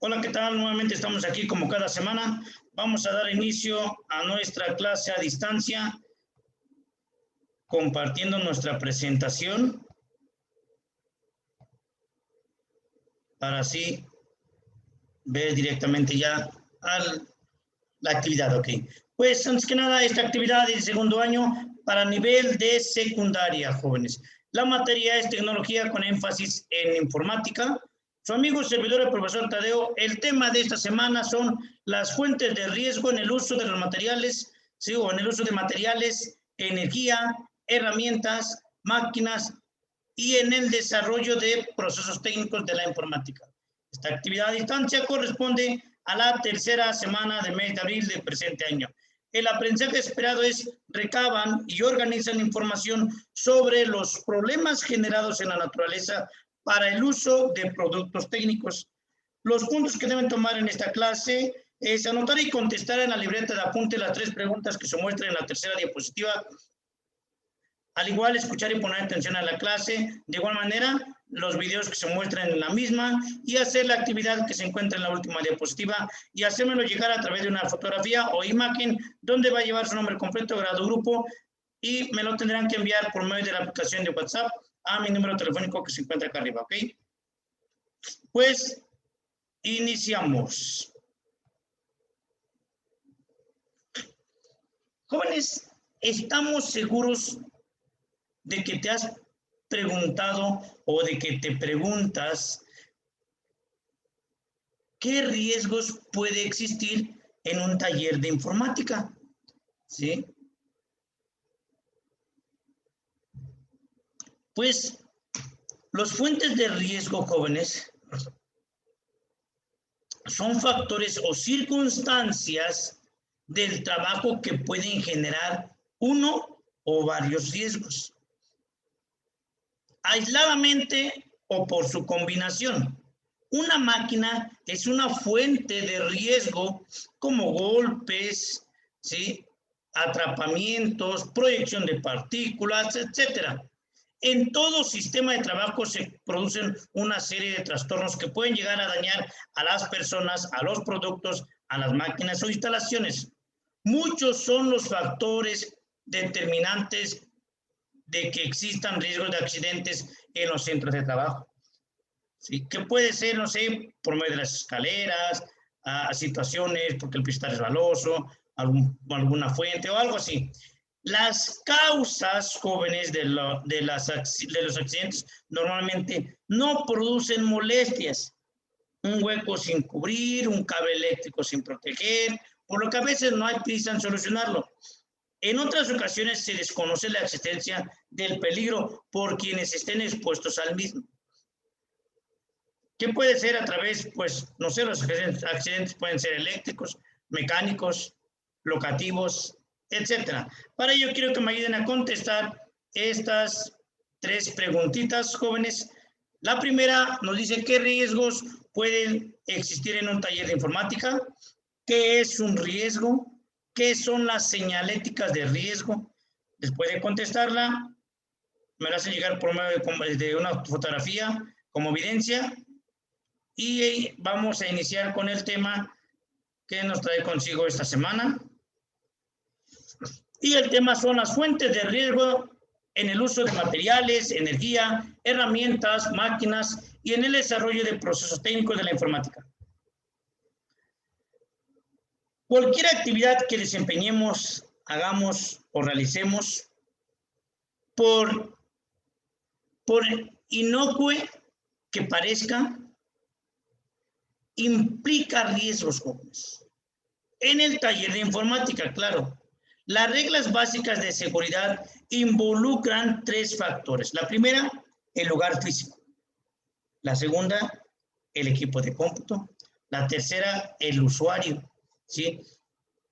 Hola, ¿qué tal? Nuevamente estamos aquí como cada semana. Vamos a dar inicio a nuestra clase a distancia, compartiendo nuestra presentación para así ver directamente ya la actividad. Ok. Pues antes que nada, esta actividad es de segundo año para nivel de secundaria, jóvenes. La materia es tecnología con énfasis en informática. Su amigo servidor, el profesor Tadeo. El tema de esta semana son las fuentes de riesgo en el uso de los materiales, ¿sí? O en el uso de materiales, energía, herramientas, máquinas y en el desarrollo de procesos técnicos de la informática. Esta actividad a distancia corresponde a la tercera semana del mes de abril del presente año. El aprendizaje esperado es recaban y organizan información sobre los problemas generados en la naturaleza para el uso de productos técnicos. Los puntos que deben tomar en esta clase es anotar y contestar en la libreta de apunte las 3 preguntas que se muestran en la tercera diapositiva. Al igual, escuchar y poner atención a la clase. De igual manera, los videos que se muestran en la misma y hacer la actividad que se encuentra en la última diapositiva y hacérmelo llegar a través de una fotografía o imagen donde va a llevar su nombre completo, grado, grupo y me lo tendrán que enviar por medio de la aplicación de WhatsApp a mi número telefónico que se encuentra acá arriba, ¿ok? Pues iniciamos. Jóvenes, estamos seguros de que te has preguntado o de que te preguntas qué riesgos puede existir en un taller de informática, ¿sí? Pues los fuentes de riesgo, jóvenes, son factores o circunstancias del trabajo que pueden generar uno o varios riesgos, aisladamente o por su combinación. Una máquina es una fuente de riesgo como golpes, ¿sí? Atrapamientos, proyección de partículas, etcétera. En todo sistema de trabajo se producen una serie de trastornos que pueden llegar a dañar a las personas, a los productos, a las máquinas o instalaciones. Muchos son los factores determinantes de que existan riesgos de accidentes en los centros de trabajo. ¿Sí? Que puede ser, no sé, por medio de las escaleras, a situaciones porque el piso está resbaloso, alguna fuente o algo así. Las causas, jóvenes, de los accidentes normalmente no producen molestias. Un hueco sin cubrir, un cable eléctrico sin proteger, por lo que a veces no hay prisa en solucionarlo. En otras ocasiones se desconoce la existencia del peligro por quienes estén expuestos al mismo. ¿Qué puede ser a través? Pues, no sé, los accidentes pueden ser eléctricos, mecánicos, locativos, etcétera. Para ello quiero que me ayuden a contestar estas 3 preguntitas, jóvenes. La primera nos dice qué riesgos pueden existir en un taller de informática, qué es un riesgo, qué son las señaléticas de riesgo. Después de contestarla, me la hacen llegar por medio de una fotografía como evidencia. Y vamos a iniciar con el tema que nos trae consigo esta semana. Y el tema son las fuentes de riesgo en el uso de materiales, energía, herramientas, máquinas y en el desarrollo de procesos técnicos de la informática. Cualquier actividad que desempeñemos, hagamos o realicemos, por inocue que parezca, implica riesgos, jóvenes. En el taller de informática, claro. Las reglas básicas de seguridad involucran 3 factores. La primera, el lugar físico. La segunda, el equipo de cómputo. La tercera, el usuario, ¿sí?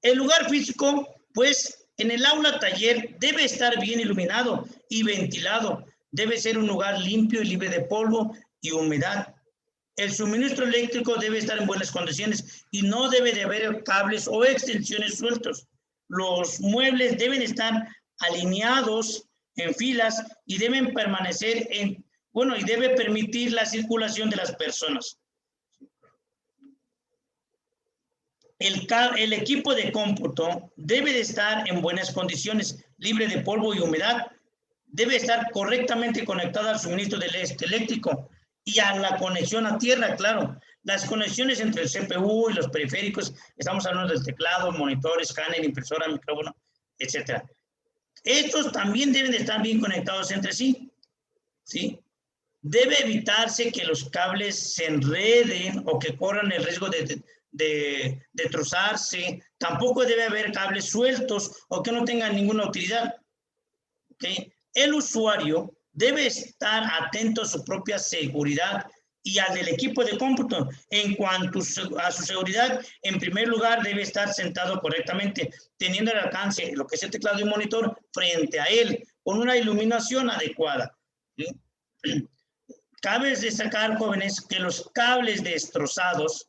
El lugar físico, pues, en el aula taller debe estar bien iluminado y ventilado. Debe ser un lugar limpio y libre de polvo y humedad. El suministro eléctrico debe estar en buenas condiciones y no debe de haber cables o extensiones sueltos. Los muebles deben estar alineados en filas y deben permanecer y debe permitir la circulación de las personas. el equipo de cómputo debe de estar en buenas condiciones, libre de polvo y humedad, debe estar correctamente conectado al suministro del eléctrico y a la conexión a tierra, claro. Las conexiones entre el CPU y los periféricos, estamos hablando del teclado, monitor, escáner, impresora, micrófono, etc. Estos también deben de estar bien conectados entre sí, ¿sí? Debe evitarse que los cables se enreden o que corran el riesgo de trozarse. Tampoco debe haber cables sueltos o que no tengan ninguna utilidad. ¿Okay? El usuario debe estar atento a su propia seguridad y al del equipo de cómputo. En cuanto a su seguridad, en primer lugar debe estar sentado correctamente, teniendo al alcance lo que es el teclado y monitor frente a él, con una iluminación adecuada. ¿Sí? Cabe destacar, jóvenes, que los cables destrozados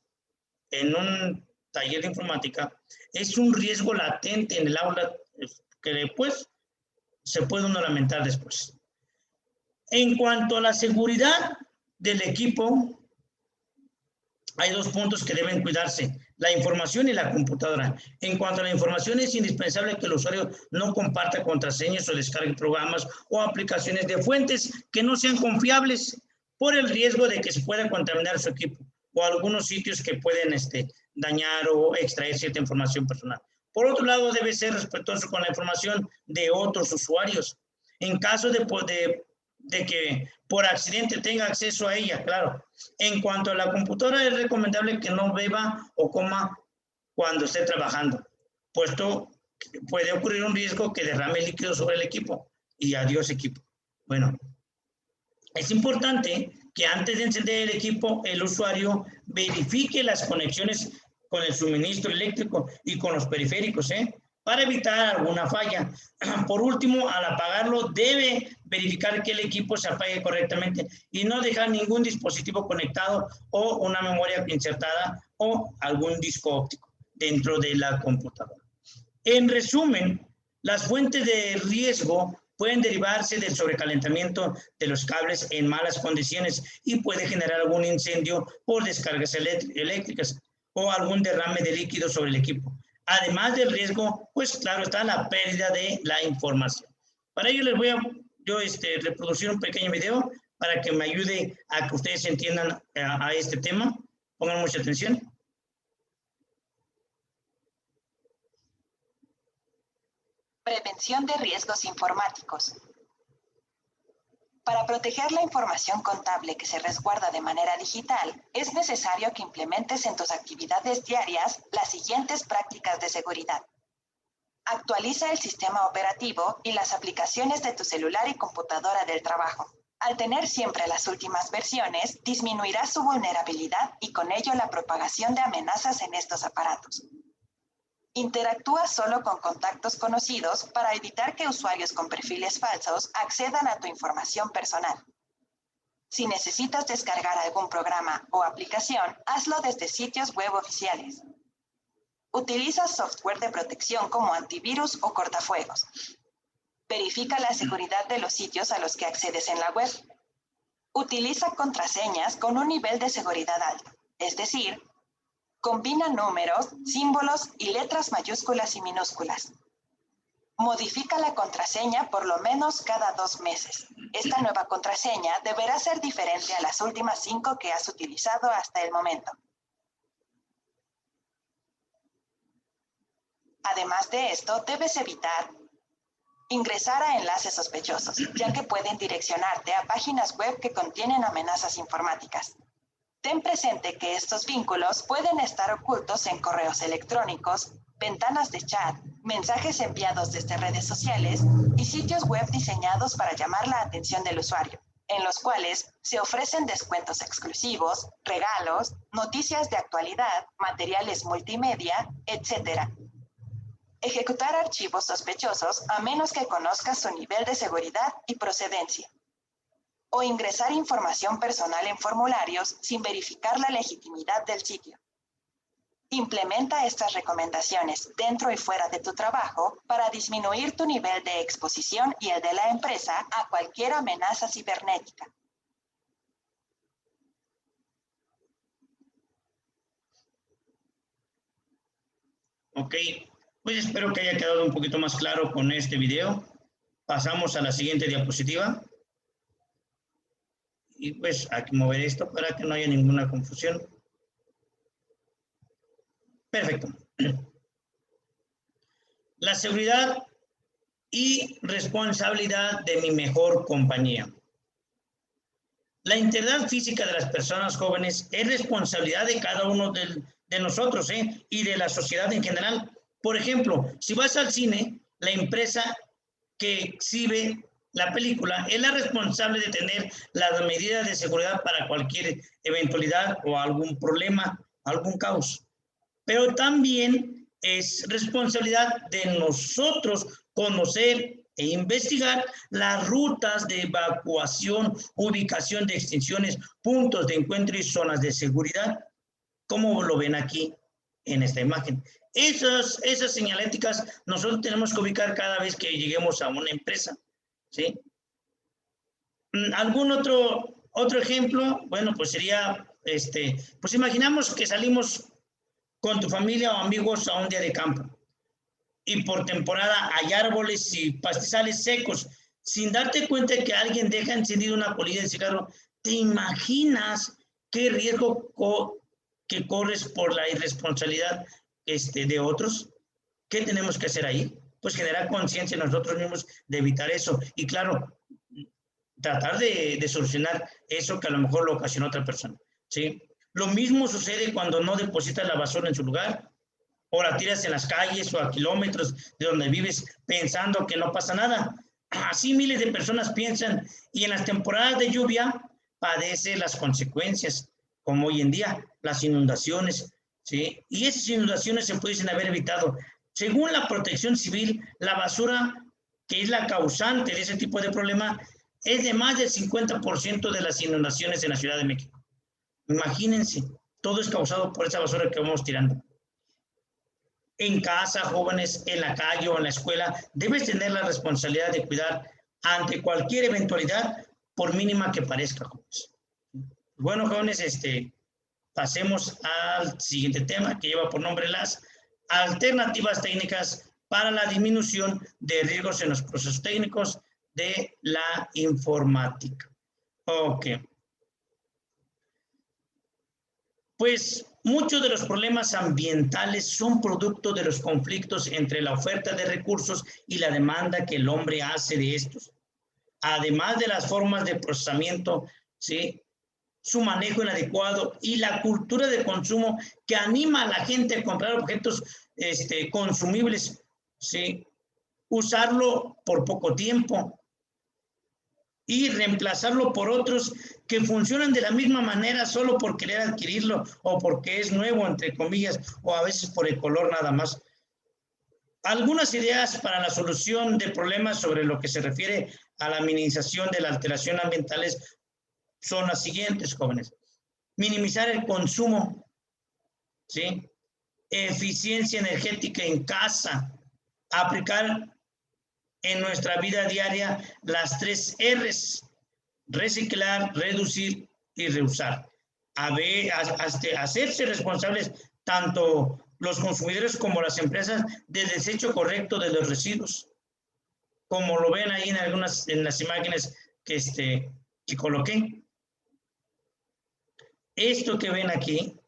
en un taller de informática es un riesgo latente en el aula que después se puede uno lamentar después. En cuanto a la seguridad del equipo, hay dos puntos que deben cuidarse: la información y la computadora. En cuanto a la información, es indispensable que el usuario no comparta contraseñas o descargue programas o aplicaciones de fuentes que no sean confiables por el riesgo de que se pueda contaminar su equipo o algunos sitios que pueden dañar o extraer cierta información personal. Por otro lado, debe ser respetuoso con la información de otros usuarios. En caso de que por accidente tenga acceso a ella, claro. En cuanto a la computadora, es recomendable que no beba o coma cuando esté trabajando, puesto que puede ocurrir un riesgo que derrame líquido sobre el equipo y adiós equipo. Bueno, es importante que antes de encender el equipo, el usuario verifique las conexiones con el suministro eléctrico y con los periféricos, para evitar alguna falla. Por último, al apagarlo, debe verificar que el equipo se apague correctamente y no dejar ningún dispositivo conectado o una memoria insertada o algún disco óptico dentro de la computadora. En resumen, las fuentes de riesgo pueden derivarse del sobrecalentamiento de los cables en malas condiciones y puede generar algún incendio por descargas eléctricas o algún derrame de líquido sobre el equipo. Además del riesgo, pues claro, está la pérdida de la información. Para ello les voy a reproducir un pequeño video para que me ayude a que ustedes entiendan a este tema. Pongan mucha atención. Prevención de riesgos informáticos. Para proteger la información contable que se resguarda de manera digital, es necesario que implementes en tus actividades diarias las siguientes prácticas de seguridad. Actualiza el sistema operativo y las aplicaciones de tu celular y computadora del trabajo. Al tener siempre las últimas versiones, disminuirá su vulnerabilidad y con ello la propagación de amenazas en estos aparatos. Interactúa solo con contactos conocidos para evitar que usuarios con perfiles falsos accedan a tu información personal. Si necesitas descargar algún programa o aplicación, hazlo desde sitios web oficiales. Utiliza software de protección como antivirus o cortafuegos. Verifica la seguridad de los sitios a los que accedes en la web. Utiliza contraseñas con un nivel de seguridad alto, es decir, combina números, símbolos y letras mayúsculas y minúsculas. Modifica la contraseña por lo menos cada 2 meses. Esta nueva contraseña deberá ser diferente a las últimas 5 que has utilizado hasta el momento. Además de esto, debes evitar ingresar a enlaces sospechosos, ya que pueden direccionarte a páginas web que contienen amenazas informáticas. Ten presente que estos vínculos pueden estar ocultos en correos electrónicos, ventanas de chat, mensajes enviados desde redes sociales y sitios web diseñados para llamar la atención del usuario, en los cuales se ofrecen descuentos exclusivos, regalos, noticias de actualidad, materiales multimedia, etc. Ejecutar archivos sospechosos a menos que conozcas su nivel de seguridad y procedencia. O ingresar información personal en formularios sin verificar la legitimidad del sitio. Implementa estas recomendaciones dentro y fuera de tu trabajo para disminuir tu nivel de exposición y el de la empresa a cualquier amenaza cibernética. Ok, pues espero que haya quedado un poquito más claro con este video. Pasamos a la siguiente diapositiva. Y pues hay que mover esto para que no haya ninguna confusión. Perfecto. La seguridad y responsabilidad de mi mejor compañía. La integridad física de las personas jóvenes es responsabilidad de cada uno de nosotros, y de la sociedad en general. Por ejemplo, si vas al cine, la empresa que exhibe la película es la responsable de tener las medidas de seguridad para cualquier eventualidad o algún problema, algún caos. Pero también es responsabilidad de nosotros conocer e investigar las rutas de evacuación, ubicación de extinciones, puntos de encuentro y zonas de seguridad, como lo ven aquí en esta imagen. Esas señaléticas nosotros tenemos que ubicar cada vez que lleguemos a una empresa, ¿sí? ¿Algún otro ejemplo? Bueno, pues sería, pues imaginamos que salimos con tu familia o amigos a un día de campo y por temporada hay árboles y pastizales secos, sin darte cuenta de que alguien deja encendido una colilla de cigarro. ¿Te imaginas qué riesgo que corres por la irresponsabilidad de otros? ¿Qué tenemos que hacer ahí? Pues generar conciencia nosotros mismos de evitar eso. Y claro, tratar de solucionar eso que a lo mejor lo ocasionó otra persona, ¿sí? Lo mismo sucede cuando no depositas la basura en su lugar, o la tiras en las calles o a kilómetros de donde vives pensando que no pasa nada. Así miles de personas piensan, y en las temporadas de lluvia padece las consecuencias, como hoy en día, las inundaciones, ¿sí? Y esas inundaciones se pudiesen haber evitado. Según la Protección Civil, la basura, que es la causante de ese tipo de problema, es de más del 50% de las inundaciones en la Ciudad de México. Imagínense, todo es causado por esa basura que vamos tirando. En casa, jóvenes, en la calle o en la escuela, debes tener la responsabilidad de cuidar ante cualquier eventualidad, por mínima que parezca, jóvenes. Bueno, jóvenes, pasemos al siguiente tema, que lleva por nombre las alternativas técnicas para la disminución de riesgos en los procesos técnicos de la informática. Ok. Pues muchos de los problemas ambientales son producto de los conflictos entre la oferta de recursos y la demanda que el hombre hace de estos. Además de las formas de procesamiento, ¿sí?, su manejo inadecuado y la cultura de consumo que anima a la gente a comprar objetos consumibles, ¿sí?, usarlo por poco tiempo y reemplazarlo por otros que funcionan de la misma manera solo por querer adquirirlo o porque es nuevo, entre comillas, o a veces por el color nada más. Algunas ideas para la solución de problemas sobre lo que se refiere a la minimización de la alteración ambientales son las siguientes, jóvenes. Minimizar el consumo, ¿sí? Eficiencia energética en casa, aplicar en nuestra vida diaria las 3 R's: reciclar, reducir y reusar. Hacerse responsables tanto los consumidores como las empresas del desecho correcto de los residuos, como lo ven ahí en las imágenes que coloqué. Esto que ven aquí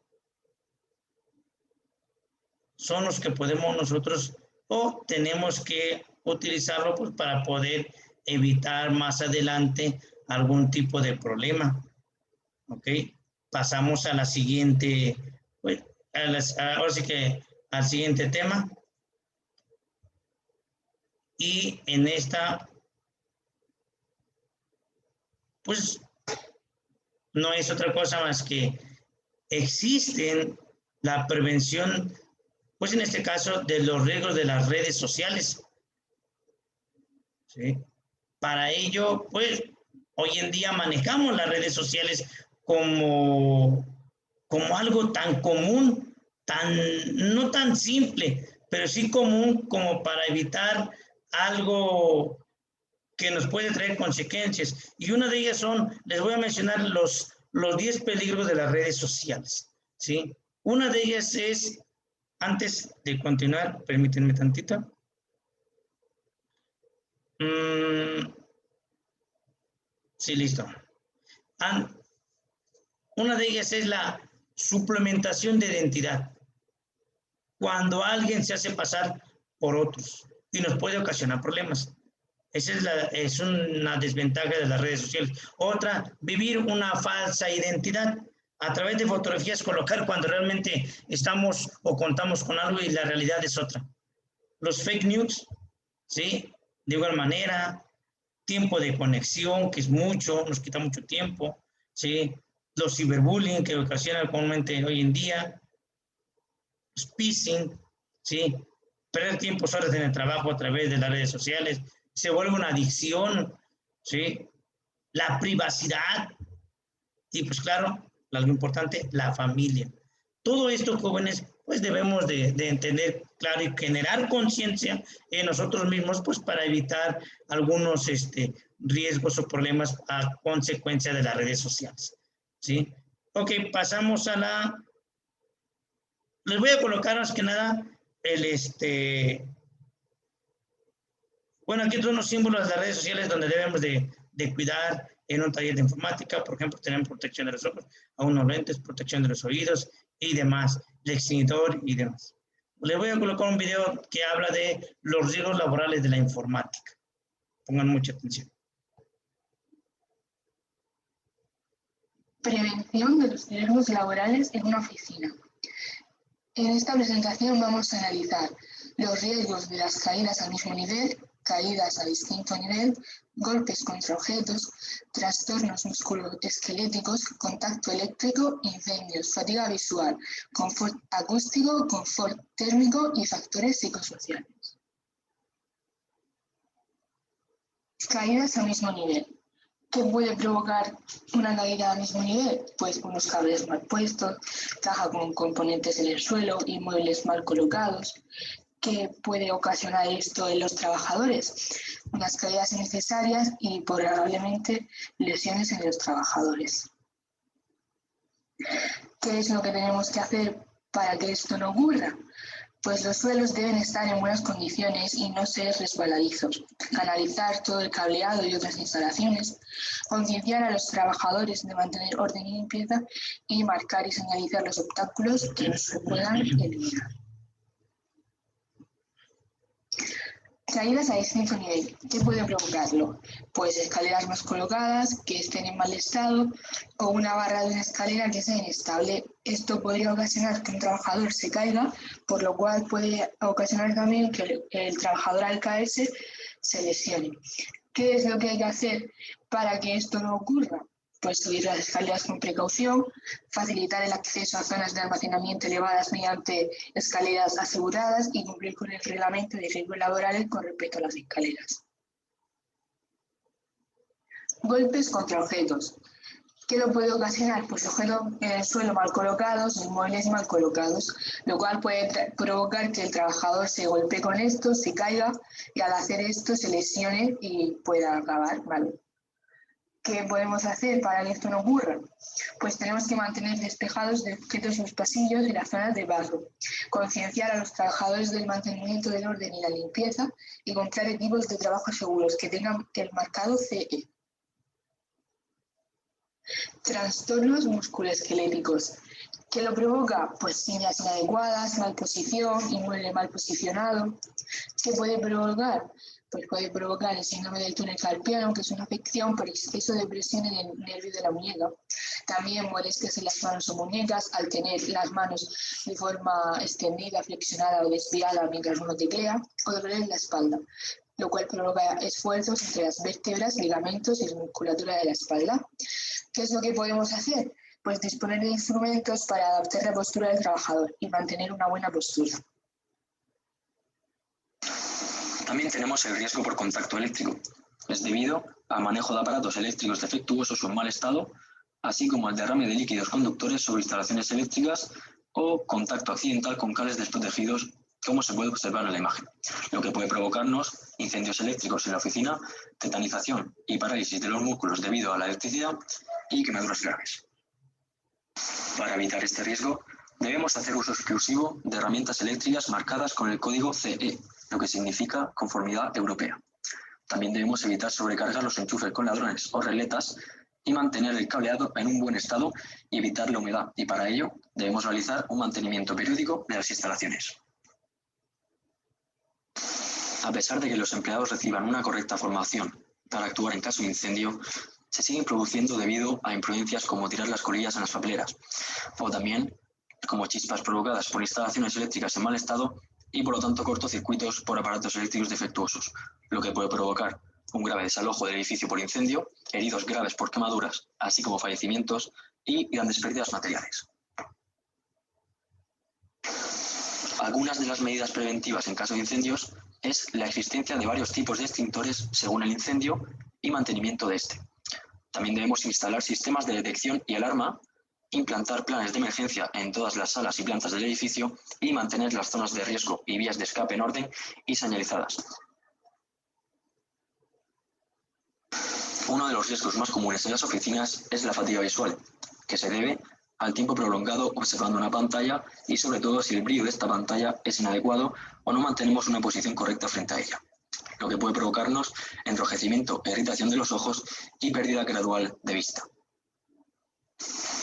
son los que podemos nosotros o tenemos que utilizarlo, pues, para poder evitar más adelante algún tipo de problema. ¿Ok? Pasamos a la siguiente, pues, ahora sí que al siguiente tema. Y en esta, pues, no es otra cosa más que existen la prevención, pues en este caso, de los riesgos de las redes sociales, ¿sí? Para ello, pues, hoy en día manejamos las redes sociales como algo tan común, no tan simple, pero sí común como para evitar algo que nos puede traer consecuencias. Y una de ellas son, les voy a mencionar los 10 peligros de las redes sociales, ¿sí? Una de ellas es Antes de continuar, permítanme tantito. Sí, listo. Una de ellas es la suplementación de identidad. Cuando alguien se hace pasar por otros y nos puede ocasionar problemas. Esa es una desventaja de las redes sociales. Otra, vivir una falsa identidad. A través de fotografías colocar cuando realmente estamos o contamos con algo y la realidad es otra. Los fake news, ¿sí? De igual manera, tiempo de conexión, que es mucho, nos quita mucho tiempo, ¿sí? Los ciberbullying que ocasiona comúnmente hoy en día, phishing, ¿sí? Perder tiempo horas en el trabajo a través de las redes sociales, se vuelve una adicción, ¿sí? La privacidad y pues claro, algo importante, la familia. Todo esto, jóvenes, pues debemos de entender claro y generar conciencia en nosotros mismos, pues para evitar algunos riesgos o problemas a consecuencia de las redes sociales, ¿sí? Ok, pasamos a la... Les voy a colocar más que nada el Bueno, aquí son los símbolos de las redes sociales donde debemos de cuidar en un taller de informática. Por ejemplo, tenemos protección de los ojos, a unos lentes, protección de los oídos y demás, el extintor y demás. Les voy a colocar un video que habla de los riesgos laborales de la informática. Pongan mucha atención. Prevención de los riesgos laborales en una oficina. En esta presentación vamos a analizar los riesgos de las caídas al mismo nivel, caídas a distinto nivel, golpes contra objetos, trastornos musculoesqueléticos, contacto eléctrico, incendios, fatiga visual, confort acústico, confort térmico y factores psicosociales. Caídas al mismo nivel. ¿Qué puede provocar una caída al mismo nivel? Pues unos cables mal puestos, caja con componentes en el suelo y muebles mal colocados. ¿Qué puede ocasionar esto en los trabajadores? Unas caídas innecesarias y probablemente lesiones en los trabajadores. ¿Qué es lo que tenemos que hacer para que esto no ocurra? Pues los suelos deben estar en buenas condiciones y no ser resbaladizos. Canalizar todo el cableado y otras instalaciones, concienciar a los trabajadores de mantener orden y limpieza y marcar y señalizar los obstáculos que no se puedan eliminar. Caídas a distinto nivel. ¿Qué puede provocarlo? Pues escaleras más colocadas, que estén en mal estado, o una barra de una escalera que sea inestable. Esto podría ocasionar que un trabajador se caiga, por lo cual puede ocasionar también que el trabajador al caerse se lesione. ¿Qué es lo que hay que hacer para que esto no ocurra? Pues subir las escaleras con precaución, facilitar el acceso a zonas de almacenamiento elevadas mediante escaleras aseguradas y cumplir con el reglamento de riesgos laborales con respecto a las escaleras. Golpes contra objetos. ¿Qué lo puede ocasionar? Pues objetos en el suelo mal colocados, inmuebles mal colocados, lo cual puede provocar que el trabajador se golpee con esto, se caiga y al hacer esto se lesione y pueda acabar mal. ¿Qué podemos hacer para que esto no ocurra? Pues tenemos que mantener despejados de objetos los pasillos y las zonas de barro, concienciar a los trabajadores del mantenimiento del orden y la limpieza y comprar equipos de trabajo seguros que tengan el marcado CE. Trastornos musculoesqueléticos. ¿Qué lo provoca? Pues sillas inadecuadas, mal posición, inmueble mal posicionado. ¿Qué puede provocar? Pues puede provocar el síndrome del túnel carpiano, que es una afección por exceso de presión en el nervio de la muñeca. También molestias en las manos o muñecas al tener las manos de forma extendida, flexionada o desviada mientras uno teclea, o dolor en la espalda, lo cual provoca esfuerzos entre las vértebras, ligamentos y la musculatura de la espalda. ¿Qué es lo que podemos hacer? Pues disponer de instrumentos para adaptar la postura del trabajador y mantener una buena postura. También tenemos el riesgo por contacto eléctrico. Es debido al manejo de aparatos eléctricos defectuosos o en mal estado, así como al derrame de líquidos conductores sobre instalaciones eléctricas o contacto accidental con cables desprotegidos, como se puede observar en la imagen, lo que puede provocarnos incendios eléctricos en la oficina, tetanización y parálisis de los músculos debido a la electricidad y quemaduras graves. Para evitar este riesgo, Debemos hacer uso exclusivo de herramientas eléctricas marcadas con el código CE, lo que significa conformidad europea. También debemos evitar sobrecargar los enchufes con ladrones o regletas y mantener el cableado en un buen estado y evitar la humedad. Y para ello debemos realizar un mantenimiento periódico de las instalaciones. A pesar de que los empleados reciban una correcta formación para actuar en caso de incendio, se siguen produciendo debido a imprudencias como tirar las colillas en las papeleras, o también como chispas provocadas por instalaciones eléctricas en mal estado y por lo tanto cortocircuitos por aparatos eléctricos defectuosos, lo que puede provocar un grave desalojo del edificio por incendio, heridos graves por quemaduras, así como fallecimientos y grandes pérdidas materiales. Algunas de las medidas preventivas en caso de incendios es la existencia de varios tipos de extintores según el incendio y mantenimiento de este. También debemos instalar sistemas de detección y alarma, implantar planes de emergencia en todas las salas y plantas del edificio y mantener las zonas de riesgo y vías de escape en orden y señalizadas. Uno de los riesgos más comunes en las oficinas es la fatiga visual, que se debe al tiempo prolongado observando una pantalla y sobre todo si el brillo de esta pantalla es inadecuado o no mantenemos una posición correcta frente a ella, lo que puede provocarnos enrojecimiento e irritación de los ojos y pérdida gradual de vista.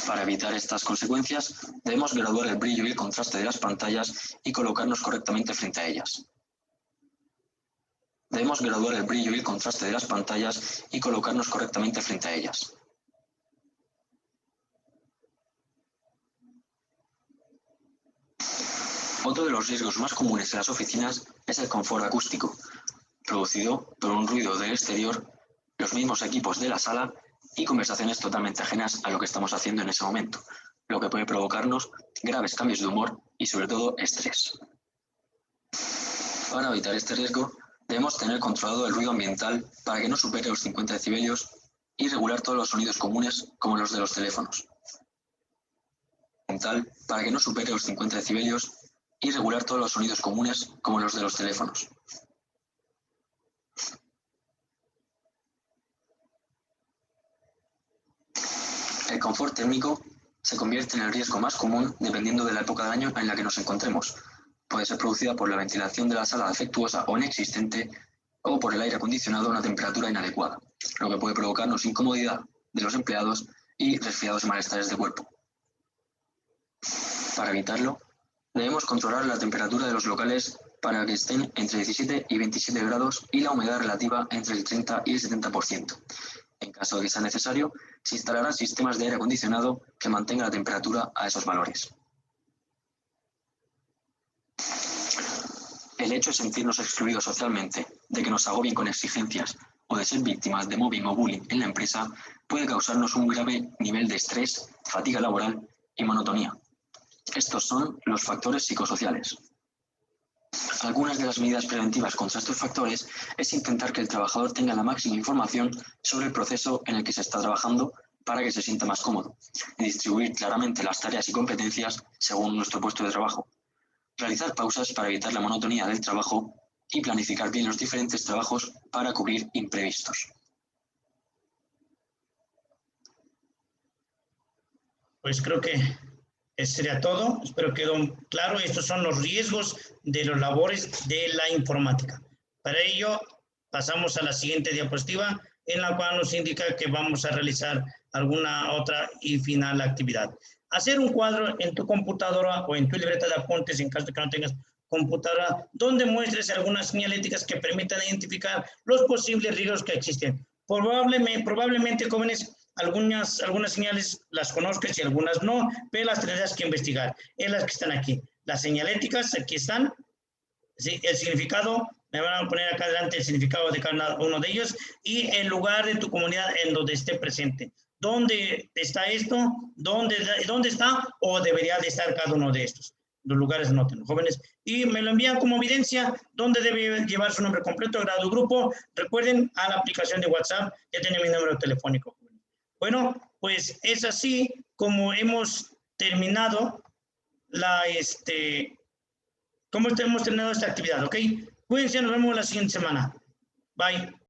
Para evitar estas consecuencias, debemos graduar el brillo y el contraste de las pantallas y colocarnos correctamente frente a ellas. Debemos graduar el brillo y el contraste de las pantallas y colocarnos correctamente frente a ellas. Otro de los riesgos más comunes en las oficinas es el confort acústico, producido por un ruido del exterior, los mismos equipos de la sala y conversaciones totalmente ajenas a lo que estamos haciendo en ese momento, lo que puede provocarnos graves cambios de humor y sobre todo estrés. Para evitar este riesgo, debemos tener controlado el ruido ambiental para que no supere los 50 decibelios y regular todos los sonidos comunes como los de los teléfonos. Para que no supere los 50 decibelios y regular todos los sonidos comunes como los de los teléfonos. El confort térmico se convierte en el riesgo más común dependiendo de la época del año en la que nos encontremos. Puede ser producida por la ventilación de la sala defectuosa o inexistente o por el aire acondicionado a una temperatura inadecuada, lo que puede provocarnos incomodidad de los empleados y resfriados y malestares de cuerpo. Para evitarlo, debemos controlar la temperatura de los locales para que estén entre 17 y 27 grados y la humedad relativa entre el 30 y el 70%. En caso de que sea necesario, se instalarán sistemas de aire acondicionado que mantengan la temperatura a esos valores. El hecho de sentirnos excluidos socialmente, de que nos agobien con exigencias o de ser víctimas de mobbing o bullying en la empresa puede causarnos un grave nivel de estrés, fatiga laboral y monotonía. Estos son los factores psicosociales. Algunas de las medidas preventivas contra estos factores es intentar que el trabajador tenga la máxima información sobre el proceso en el que se está trabajando para que se sienta más cómodo y distribuir claramente las tareas y competencias según nuestro puesto de trabajo. Realizar pausas para evitar la monotonía del trabajo y planificar bien los diferentes trabajos para cubrir imprevistos. Pues creo que eso sería todo. Espero que quedó claro. Estos son los riesgos de las labores de la informática. Para ello, pasamos a la siguiente diapositiva, en la cual nos indica que vamos a realizar alguna otra y final actividad. Hacer un cuadro en tu computadora o en tu libreta de apuntes, en caso de que no tengas computadora, donde muestres algunas señaléticas que permitan identificar los posibles riesgos que existen. Probablemente, jóvenes, algunas señales las conozcas y algunas no, pero las tendrás que investigar. Es las que están aquí. Las señaléticas, aquí están. ¿Sí? El significado, me van a poner acá adelante el significado de cada uno de ellos y el lugar de tu comunidad en donde esté presente. ¿Dónde está esto? ¿Dónde está o debería de estar cada uno de estos? Los lugares noten, jóvenes. Y me lo envían como evidencia dónde debe llevar su nombre completo, grado, grupo. Recuerden, a la aplicación de WhatsApp ya tiene mi número telefónico. Bueno, pues es así como hemos terminado hemos terminado esta actividad, ¿ok? Cuídense, nos vemos la siguiente semana. Bye.